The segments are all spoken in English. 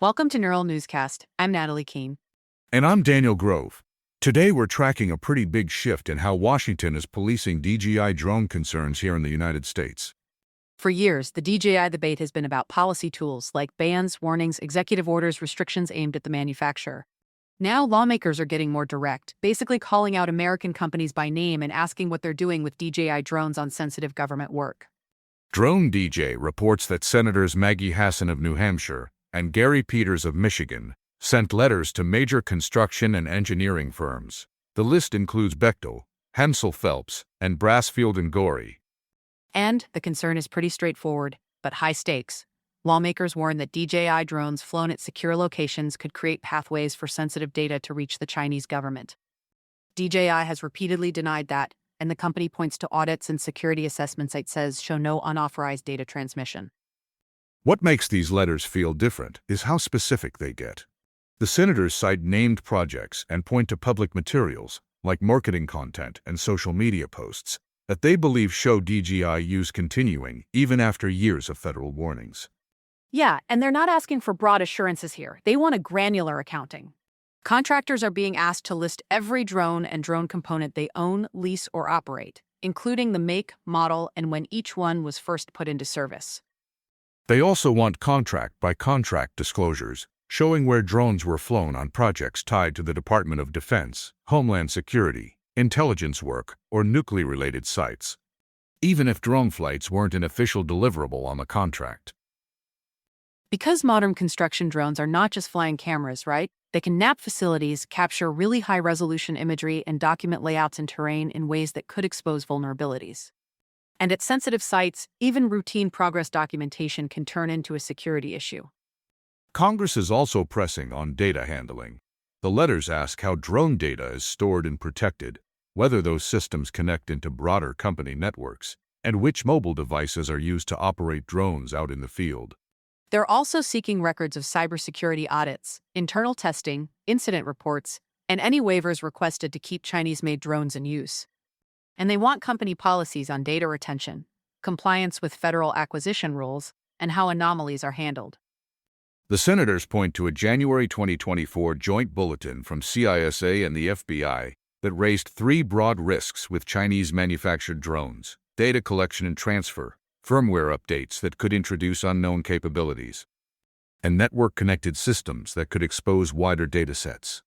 Welcome to Neural Newscast. I'm Natalie Keene. And I'm Daniel Grove. Today we're tracking a pretty big shift in how Washington is policing DJI drone concerns here in the United States. For years, the DJI debate has been about policy tools like bans, warnings, executive orders, restrictions aimed at the manufacturer. Now lawmakers are getting more direct, basically calling out American companies by name and asking what they're doing with DJI drones on sensitive government work. Drone DJ reports that Senators Maggie Hassan of New Hampshire and Gary Peters of Michigan sent letters to major construction and engineering firms. The list includes Bechtel, Hensel Phelps, and Brassfield and Gorey. And the concern is pretty straightforward, but high stakes. Lawmakers warn that DJI drones flown at secure locations could create pathways for sensitive data to reach the Chinese government. DJI has repeatedly denied that, and the company points to audits and security assessments it says show no unauthorized data transmission. What makes these letters feel different is how specific they get. The senators cite named projects and point to public materials, like marketing content and social media posts, that they believe show DJI use continuing even after years of federal warnings. Yeah, and they're not asking for broad assurances here. They want a granular accounting. Contractors are being asked to list every drone and drone component they own, lease, or operate, including the make, model, and when each one was first put into service. They also want contract-by-contract disclosures, showing where drones were flown on projects tied to the Department of Defense, Homeland Security, intelligence work, or nuclear-related sites, even if drone flights weren't an official deliverable on the contract. Because modern construction drones are not just flying cameras, right? They can map facilities, capture really high-resolution imagery, and document layouts and terrain in ways that could expose vulnerabilities. And at sensitive sites, even routine progress documentation can turn into a security issue. Congress is also pressing on data handling. The letters ask how drone data is stored and protected, whether those systems connect into broader company networks, and which mobile devices are used to operate drones out in the field. They're also seeking records of cybersecurity audits, internal testing, incident reports, and any waivers requested to keep Chinese-made drones in use. And they want company policies on data retention, compliance with federal acquisition rules, and how anomalies are handled. The senators point to a January 2024 joint bulletin from CISA and the FBI that raised three broad risks with Chinese-manufactured drones: data collection and transfer, firmware updates that could introduce unknown capabilities, and network-connected systems that could expose wider datasets.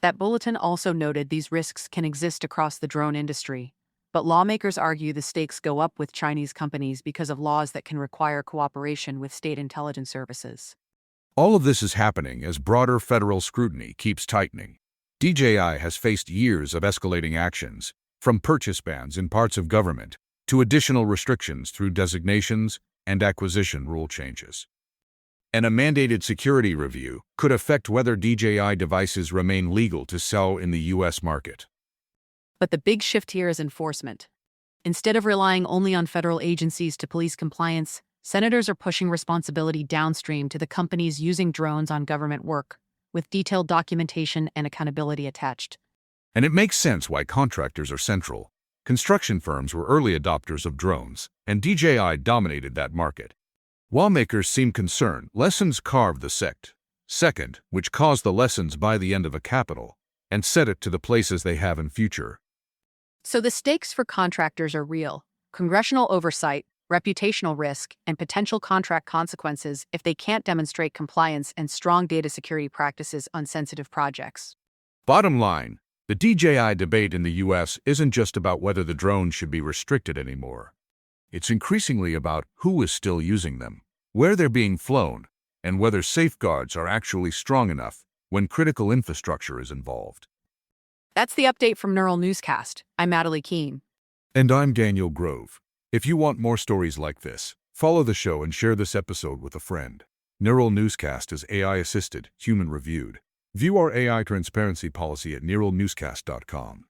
That bulletin also noted these risks can exist across the drone industry, but lawmakers argue the stakes go up with Chinese companies because of laws that can require cooperation with state intelligence services. All of this is happening as broader federal scrutiny keeps tightening. DJI has faced years of escalating actions, from purchase bans in parts of government to additional restrictions through designations and acquisition rule changes. And a mandated security review could affect whether DJI devices remain legal to sell in the U.S. market. But the big shift here is enforcement. Instead of relying only on federal agencies to police compliance, senators are pushing responsibility downstream to the companies using drones on government work, with detailed documentation and accountability attached. And it makes sense why contractors are central. Construction firms were early adopters of drones, and DJI dominated that market. Lawmakers seem concerned lessons carve the second, which caused the lessons by the end of a capital, and set it to the places they have in future. So the stakes for contractors are real: congressional oversight, reputational risk, and potential contract consequences if they can't demonstrate compliance and strong data security practices on sensitive projects. Bottom line, the DJI debate in the U.S. isn't just about whether the drones should be restricted anymore. It's increasingly about who is still using them, where they're being flown, and whether safeguards are actually strong enough when critical infrastructure is involved. That's the update from Neural Newscast. I'm Natalie Keene. And I'm Daniel Grove. If you want more stories like this, follow the show and share this episode with a friend. Neural Newscast is AI-assisted, human-reviewed. View our AI transparency policy at neuralnewscast.com.